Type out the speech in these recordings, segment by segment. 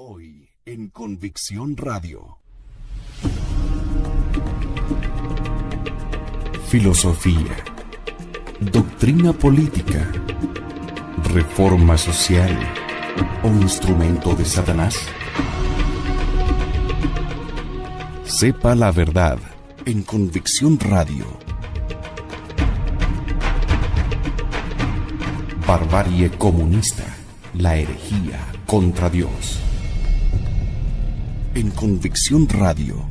Hoy en Convicción Radio. Filosofía, doctrina política, reforma social o instrumento de Satanás. Sepa la verdad en Convicción Radio. Barbarie comunista, la herejía contra Dios. En Convicción Radio.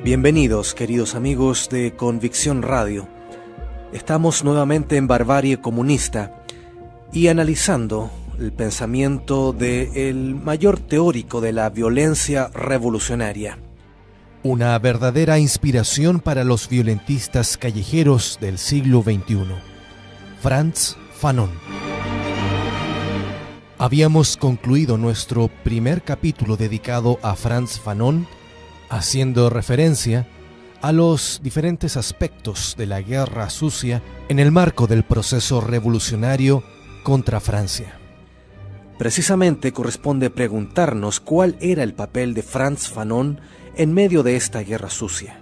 Bienvenidos, queridos amigos de Convicción Radio. Estamos nuevamente en Barbarie comunista y analizando el pensamiento del mayor teórico de la violencia revolucionaria. Una verdadera inspiración para los violentistas callejeros del siglo XXI. Frantz Fanon. Habíamos concluido nuestro primer capítulo dedicado a Frantz Fanon, haciendo referencia a los diferentes aspectos de la guerra sucia en el marco del proceso revolucionario contra Francia. Precisamente corresponde preguntarnos cuál era el papel de Frantz Fanon en medio de esta guerra sucia.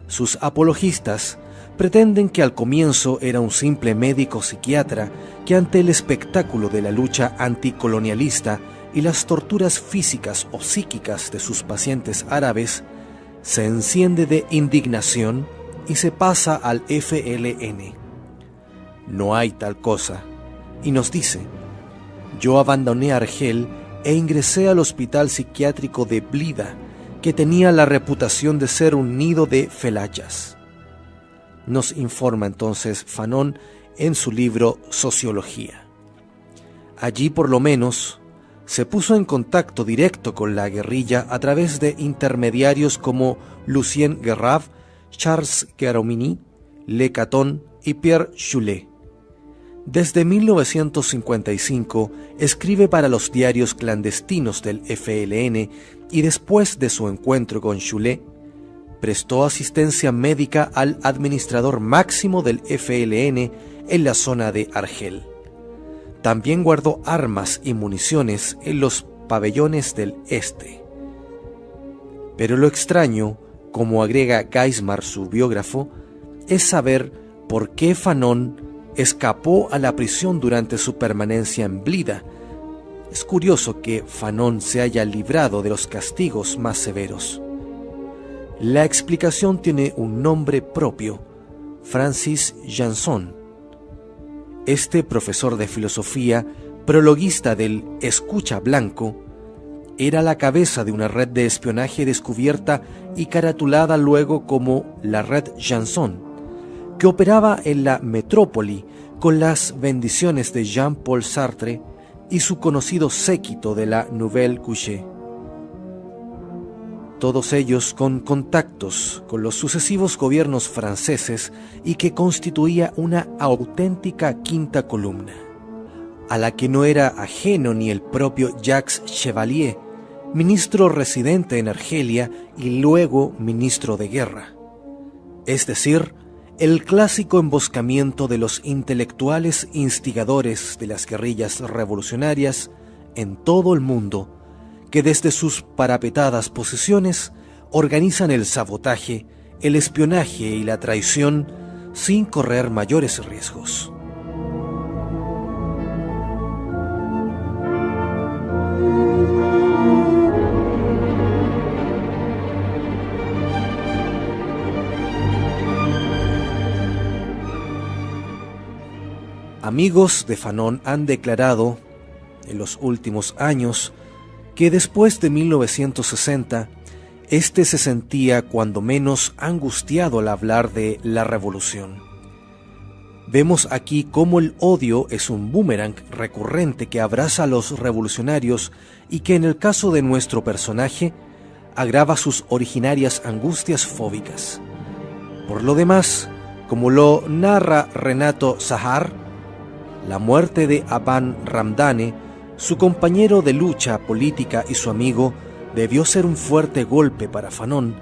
Sus apologistas pretenden que al comienzo era un simple médico psiquiatra que ante el espectáculo de la lucha anticolonialista y las torturas físicas o psíquicas de sus pacientes árabes, se enciende de indignación y se pasa al FLN. No hay tal cosa, y nos dice: yo abandoné Argel e ingresé al hospital psiquiátrico de Blida, que tenía la reputación de ser un nido de felachas. Nos informa entonces Fanon en su libro Sociología. Allí, por lo menos, se puso en contacto directo con la guerrilla a través de intermediarios como Lucien Guerrave, Charles Garomini, Le Caton y Pierre Choulet. Desde 1955 escribe para los diarios clandestinos del FLN y después de su encuentro con Choulet, prestó asistencia médica al administrador máximo del FLN en la zona de Argel. También guardó armas y municiones en los pabellones del este. Pero lo extraño, como agrega Geismar, su biógrafo, es saber por qué Fanon escapó a la prisión durante su permanencia en Blida. Es curioso que Fanon se haya librado de los castigos más severos. La explicación tiene un nombre propio: Francis Janson. Este profesor de filosofía, prologuista del Escucha Blanco, era la cabeza de una red de espionaje descubierta y caratulada luego como la Red Janson, que operaba en la metrópoli con las bendiciones de Jean-Paul Sartre y su conocido séquito de la Nouvelle Couche. Todos ellos con contactos con los sucesivos gobiernos franceses y que constituía una auténtica quinta columna, a la que no era ajeno ni el propio Jacques Chevalier, ministro residente en Argelia y luego ministro de guerra. Es decir, el clásico emboscamiento de los intelectuales instigadores de las guerrillas revolucionarias en todo el mundo, que desde sus parapetadas posiciones organizan el sabotaje, el espionaje y la traición sin correr mayores riesgos. Amigos de Fanon han declarado en los últimos años que después de 1960, este se sentía cuando menos angustiado al hablar de la revolución. Vemos aquí cómo el odio es un boomerang recurrente que abraza a los revolucionarios y que en el caso de nuestro personaje agrava sus originarias angustias fóbicas. Por lo demás, como lo narra Renato Sahar, la muerte de Aban Ramdane, su compañero de lucha política y su amigo, debió ser un fuerte golpe para Fanon,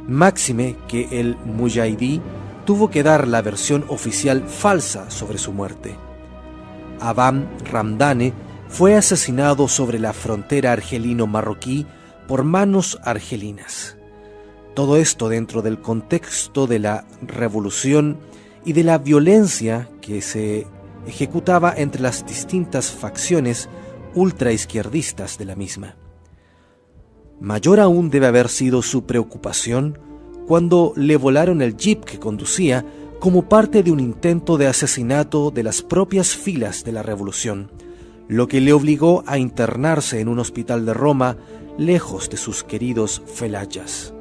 máxime que el Mujahidí tuvo que dar la versión oficial falsa sobre su muerte. Aban Ramdane fue asesinado sobre la frontera argelino-marroquí por manos argelinas. Todo esto dentro del contexto de la revolución y de la violencia que se ejecutaba entre las distintas facciones ultraizquierdistas de la misma. Mayor aún debe haber sido su preocupación cuando le volaron el jeep que conducía como parte de un intento de asesinato de las propias filas de la revolución, lo que le obligó a internarse en un hospital de Roma lejos de sus queridos felayas.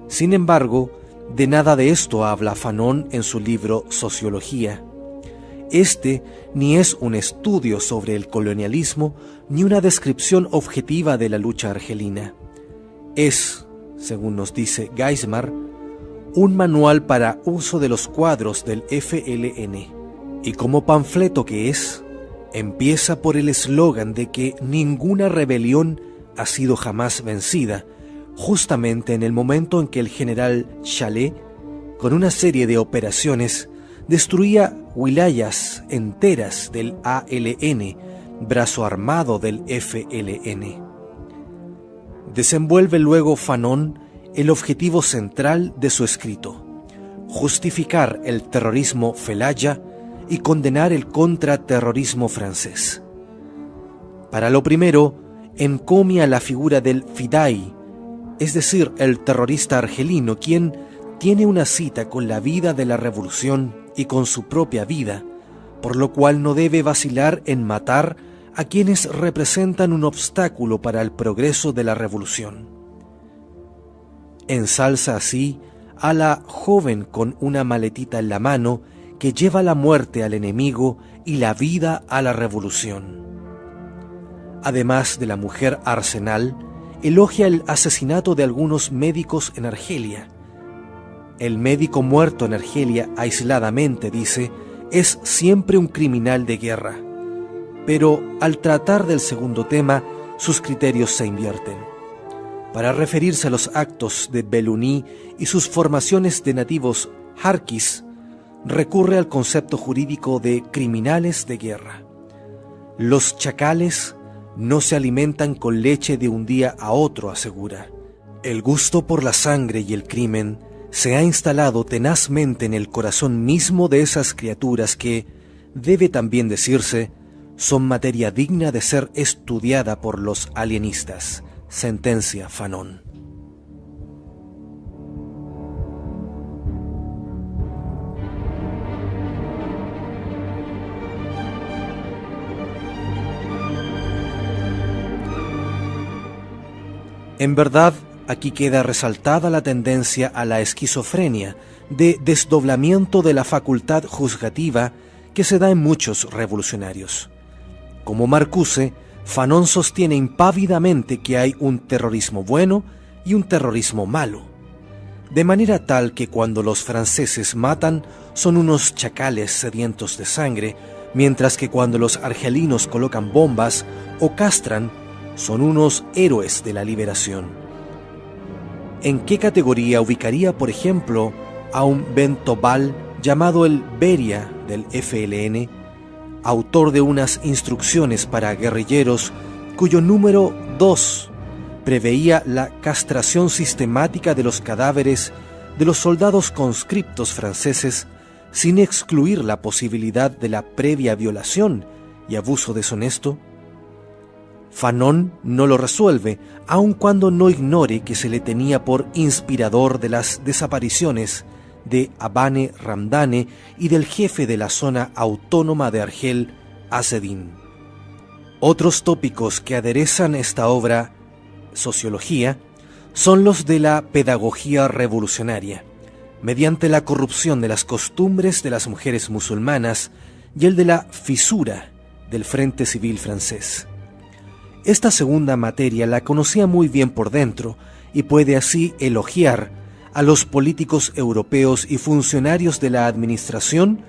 Sin embargo, de nada de esto habla Fanon en su libro Sociología. Este ni es un estudio sobre el colonialismo ni una descripción objetiva de la lucha argelina. Es, según nos dice Geismar, un manual para uso de los cuadros del FLN. Y como panfleto que es, empieza por el eslogan de que ninguna rebelión ha sido jamás vencida, justamente en el momento en que el general Chalet, con una serie de operaciones, destruía wilayas enteras del ALN, brazo armado del FLN. Desenvuelve luego Fanon el objetivo central de su escrito: justificar el terrorismo felaya y condenar el contraterrorismo francés. Para lo primero, encomia la figura del Fidai, es decir, el terrorista argelino, quien tiene una cita con la vida de la revolución y con su propia vida, por lo cual no debe vacilar en matar a quienes representan un obstáculo para el progreso de la revolución. Ensalza así a la joven con una maletita en la mano que lleva la muerte al enemigo y la vida a la revolución. Además de la mujer Arsenal, elogia el asesinato de algunos médicos en Argelia. El médico muerto en Argelia aisladamente, dice, es siempre un criminal de guerra. Pero al tratar del segundo tema, sus criterios se invierten. Para referirse a los actos de Belouni y sus formaciones de nativos jarquis, recurre al concepto jurídico de criminales de guerra. Los chacales no se alimentan con leche de un día a otro, asegura. El gusto por la sangre y el crimen se ha instalado tenazmente en el corazón mismo de esas criaturas que, debe también decirse, son materia digna de ser estudiada por los alienistas, sentencia Fanon. En verdad, aquí queda resaltada la tendencia a la esquizofrenia de desdoblamiento de la facultad juzgativa que se da en muchos revolucionarios. Como Marcuse, Fanon sostiene impávidamente que hay un terrorismo bueno y un terrorismo malo, de manera tal que cuando los franceses matan son unos chacales sedientos de sangre, mientras que cuando los argelinos colocan bombas o castran son unos héroes de la liberación. ¿En qué categoría ubicaría, por ejemplo, a un Bentobal llamado el Beria del FLN, autor de unas instrucciones para guerrilleros cuyo número 2 preveía la castración sistemática de los cadáveres de los soldados conscriptos franceses sin excluir la posibilidad de la previa violación y abuso deshonesto? Fanon no lo resuelve, aun cuando no ignore que se le tenía por inspirador de las desapariciones de Abane Ramdane y del jefe de la zona autónoma de Argel, Azzedine. Otros tópicos que aderezan esta obra, Sociología, son los de la pedagogía revolucionaria, mediante la corrupción de las costumbres de las mujeres musulmanas y el de la fisura del Frente Civil francés. Esta segunda materia la conocía muy bien por dentro y puede así elogiar a los políticos europeos y funcionarios de la administración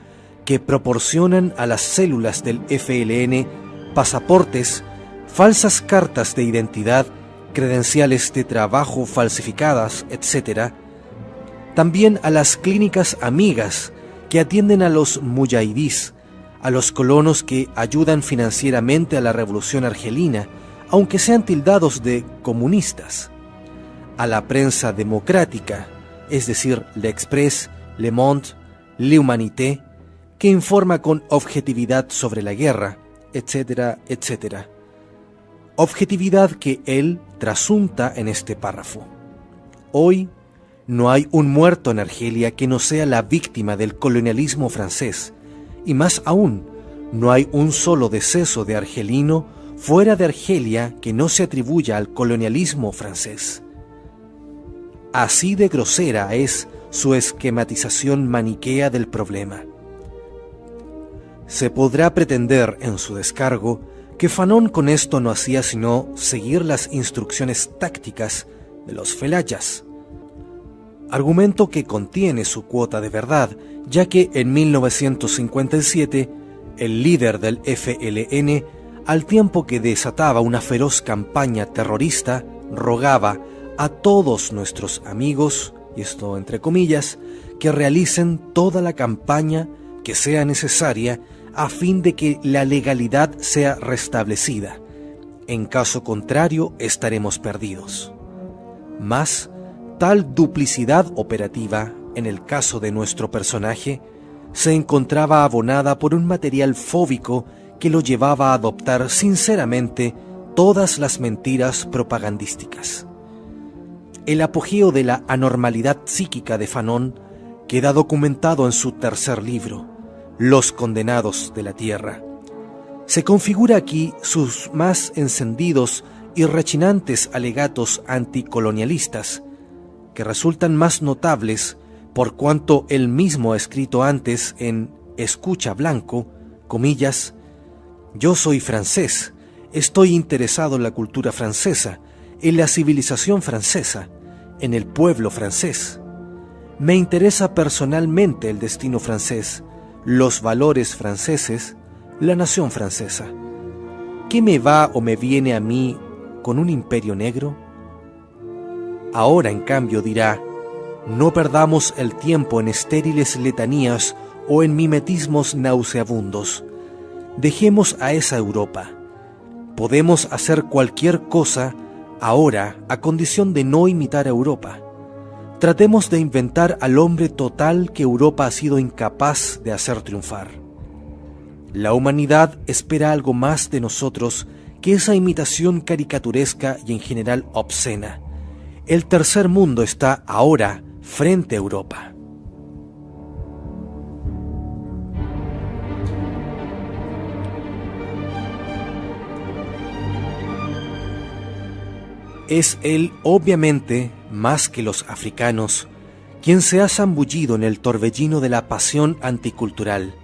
que proporcionan a las células del FLN pasaportes, falsas cartas de identidad, credenciales de trabajo falsificadas, etc. También a las clínicas amigas que atienden a los muyahidís, a los colonos que ayudan financieramente a la revolución argelina, aunque sean tildados de comunistas, a la prensa democrática, es decir, L'Express, Le Monde, L'Humanité, que informa con objetividad sobre la guerra, etcétera, etcétera. Objetividad que él trasunta en este párrafo. Hoy no hay un muerto en Argelia que no sea la víctima del colonialismo francés, y más aún, no hay un solo deceso de argelino fuera de Argelia que no se atribuya al colonialismo francés. Así de grosera es su esquematización maniquea del problema. Se podrá pretender en su descargo que Fanon con esto no hacía sino seguir las instrucciones tácticas de los felayas, argumento que contiene su cuota de verdad, ya que en 1957 el líder del FLN, al tiempo que desataba una feroz campaña terrorista, rogaba a todos nuestros amigos, y esto entre comillas, que realicen toda la campaña que sea necesaria a fin de que la legalidad sea restablecida. En caso contrario, estaremos perdidos. Mas, tal duplicidad operativa, en el caso de nuestro personaje, se encontraba abonada por un material fóbico que lo llevaba a adoptar sinceramente todas las mentiras propagandísticas. El apogeo de la anormalidad psíquica de Fanon queda documentado en su tercer libro, Los condenados de la tierra. Se configura aquí sus más encendidos y rechinantes alegatos anticolonialistas, que resultan más notables por cuanto él mismo ha escrito antes en Escucha Blanco, comillas, «Yo soy francés, estoy interesado en la cultura francesa, en la civilización francesa, en el pueblo francés. Me interesa personalmente el destino francés, los valores franceses, la nación francesa. ¿Qué me va o me viene a mí con un imperio negro?» Ahora, en cambio, dirá, no perdamos el tiempo en estériles letanías o en mimetismos nauseabundos. Dejemos a esa Europa. Podemos hacer cualquier cosa ahora a condición de no imitar a Europa. Tratemos de inventar al hombre total que Europa ha sido incapaz de hacer triunfar. La humanidad espera algo más de nosotros que esa imitación caricaturesca y en general obscena. El tercer mundo está ahora frente a Europa. Es él, obviamente, más que los africanos, quien se ha zambullido en el torbellino de la pasión anticultural,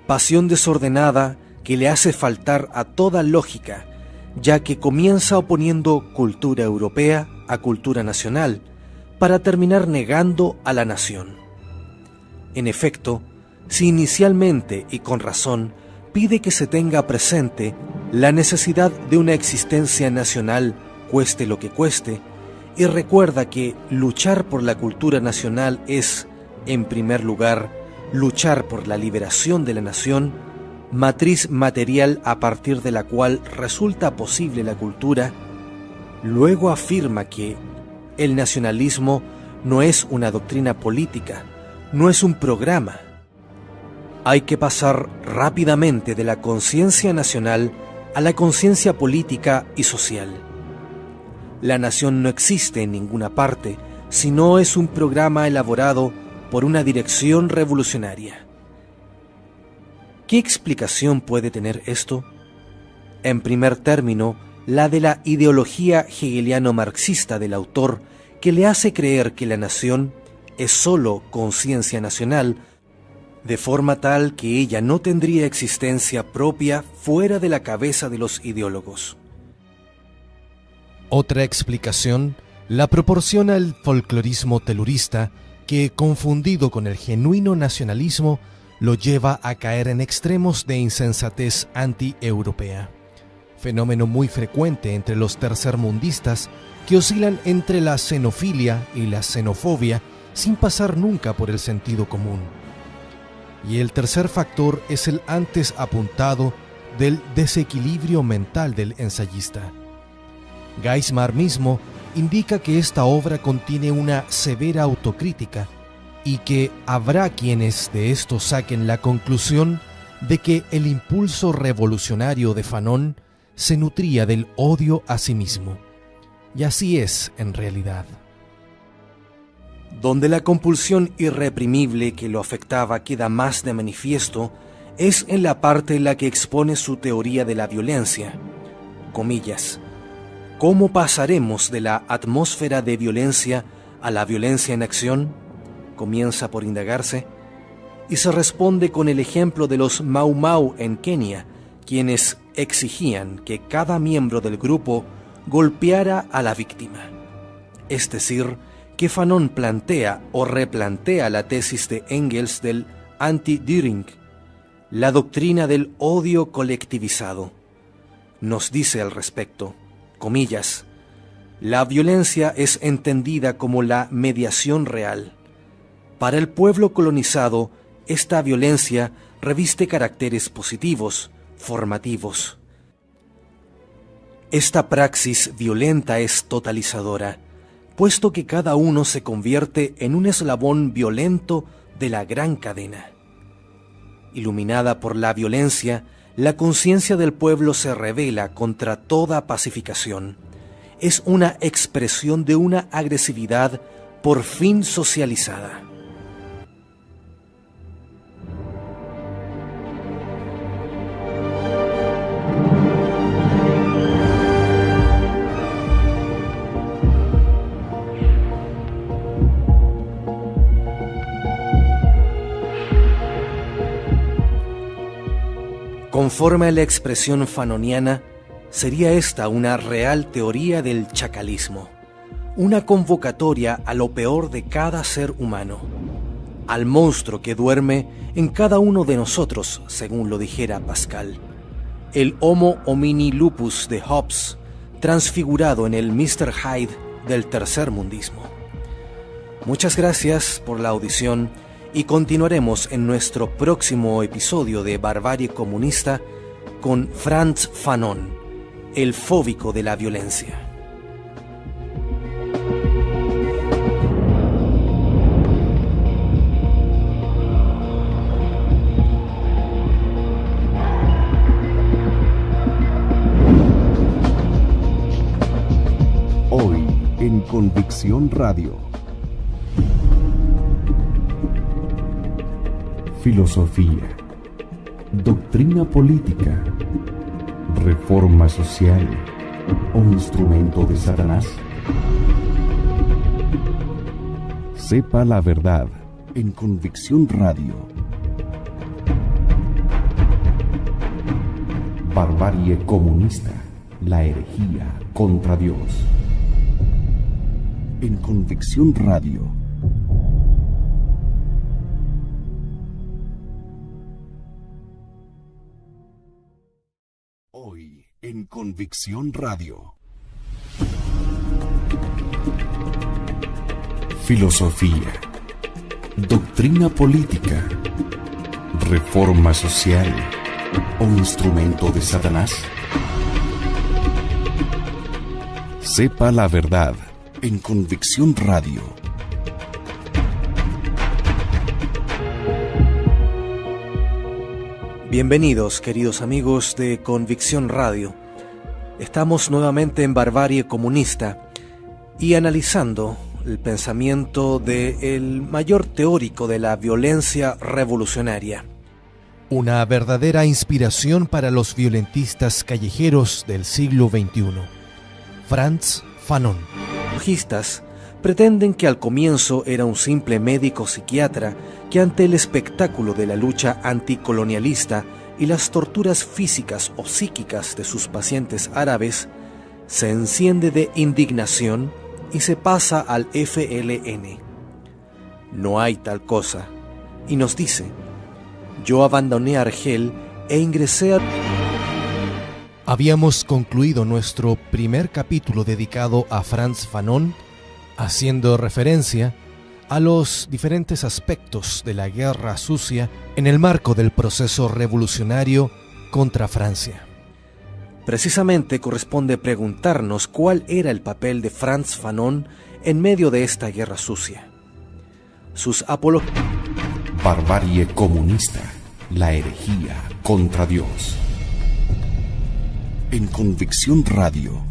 pasión desordenada que le hace faltar a toda lógica, ya que comienza oponiendo cultura europea a cultura nacional, para terminar negando a la nación. En efecto, si inicialmente y con razón pide que se tenga presente la necesidad de una existencia nacional, cueste lo que cueste, y recuerda que luchar por la cultura nacional es, en primer lugar, luchar por la liberación de la nación, matriz material a partir de la cual resulta posible la cultura, luego afirma que el nacionalismo no es una doctrina política, no es un programa. Hay que pasar rápidamente de la conciencia nacional a la conciencia política y social. La nación no existe en ninguna parte, sino es un programa elaborado por una dirección revolucionaria. ¿Qué explicación puede tener esto? En primer término, la de la ideología hegeliano-marxista del autor, que le hace creer que la nación es sólo conciencia nacional, de forma tal que ella no tendría existencia propia fuera de la cabeza de los ideólogos. Otra explicación la proporciona el folclorismo telurista, que, confundido con el genuino nacionalismo, lo lleva a caer en extremos de insensatez anti-europea, fenómeno muy frecuente entre los tercermundistas que oscilan entre la xenofilia y la xenofobia sin pasar nunca por el sentido común. Y el tercer factor es el antes apuntado del desequilibrio mental del ensayista. Geismar mismo indica que esta obra contiene una severa autocrítica y que habrá quienes de esto saquen la conclusión de que el impulso revolucionario de Fanon se nutría del odio a sí mismo. Y así es en realidad. Donde la compulsión irreprimible que lo afectaba queda más de manifiesto es en la parte en la que expone su teoría de la violencia. Comillas. ¿Cómo pasaremos de la atmósfera de violencia a la violencia en acción? Comienza por indagarse, y se responde con el ejemplo de los Mau Mau en Kenia, quienes exigían que cada miembro del grupo golpeara a la víctima. Es decir, que Fanon plantea o replantea la tesis de Engels del Anti-Düring, la doctrina del odio colectivizado. Nos dice al respecto, comillas, la violencia es entendida como la mediación real. Para el pueblo colonizado, esta violencia reviste caracteres positivos, formativos. Esta praxis violenta es totalizadora, puesto que cada uno se convierte en un eslabón violento de la gran cadena. Iluminada por la violencia, la conciencia del pueblo se rebela contra toda pacificación. Es una expresión de una agresividad por fin socializada. Conforme a la expresión fanoniana, sería esta una real teoría del chacalismo, una convocatoria a lo peor de cada ser humano, al monstruo que duerme en cada uno de nosotros, según lo dijera Pascal, el Homo homini lupus de Hobbes, transfigurado en el Mr. Hyde del tercermundismo. Muchas gracias por la audición y continuaremos en nuestro próximo episodio de Barbarie Comunista con Frantz Fanon, el fóbico de la violencia. Hoy en Convicción Radio. Filosofía, doctrina política, reforma social o instrumento de Satanás. Sepa la verdad en Convicción Radio. Barbarie comunista, la herejía contra Dios. En Convicción Radio. Hoy en Convicción Radio. Filosofía, doctrina política, reforma social o instrumento de Satanás. Sepa la verdad en Convicción Radio. Bienvenidos, queridos amigos de Convicción Radio. Estamos nuevamente en Barbarie Comunista y analizando el pensamiento del mayor teórico de la violencia revolucionaria. Una verdadera inspiración para los violentistas callejeros del siglo XXI. Frantz Fanon. Los apologistas pretenden que al comienzo era un simple médico psiquiatra que ante el espectáculo de la lucha anticolonialista y las torturas físicas o psíquicas de sus pacientes árabes, se enciende de indignación y se pasa al FLN. No hay tal cosa, y nos dice, Yo abandoné Argel e ingresé a... Habíamos concluido nuestro primer capítulo dedicado a Frantz Fanon, haciendo referencia a los diferentes aspectos de la Guerra Sucia en el marco del proceso revolucionario contra Francia. Precisamente corresponde preguntarnos cuál era el papel de Frantz Fanon en medio de esta Guerra Sucia. Sus apologías... Barbarie comunista, la herejía contra Dios. En Convicción Radio